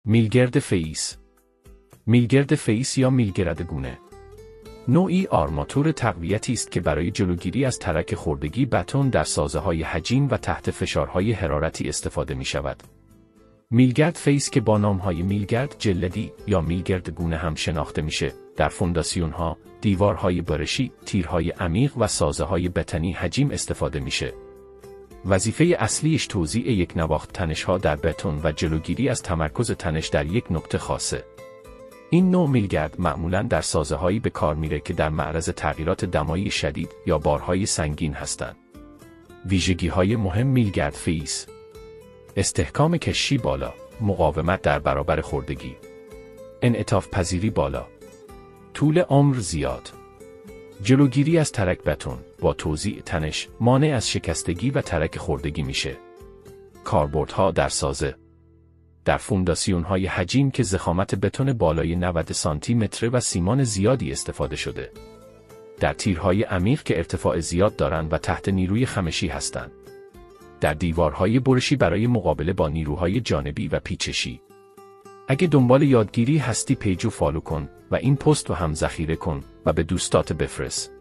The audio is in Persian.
میلگرد فیس. میلگرد فیس یا میلگرد گونه نوعی آرماتور تقویتی است که برای جلوگیری از ترک خوردگی بتون در سازه‌های هجین و تحت فشارهای حرارتی استفاده می‌شود. میلگرد فیس که با نام‌های میلگرد جلدی یا میلگرد گونه هم شناخته میشه، در فونداسیون‌ها، دیوارهای برشی، تیرهای عمیق و سازه‌های بتنی حجیم استفاده میشه. وظیفه اصلیش توزیع یک نواخت تنش‌ها در بتون و جلوگیری از تمرکز تنش در یک نقطه خاصه. این نوع میلگرد معمولاً در سازه‌هایی به کار میره که در معرض تغییرات دمایی شدید یا بارهای سنگین هستند. ویژگی‌های مهم میلگرد فیس: استحکام کشی بالا، مقاومت در برابر خوردگی، انعطاف پذیری بالا، طول عمر زیاد، جلوگیری از ترک بتون با توزیع تنش مانع از شکستگی و ترک خوردگی میشه. کاربردها در سازه: در فونداسیون‌های هجین که ضخامت بتون بالای 90 سانتی متر و سیمان زیادی استفاده شده. در تیرهای عمیق که ارتفاع زیاد دارند و تحت نیروی خمشی هستند. در دیوارهای برشی برای مقابله با نیروهای جانبی و پیچشی. اگه دنبال یادگیری هستی پیجو فالو کن و این پست رو هم ذخیره کن و به دوستات بفرست.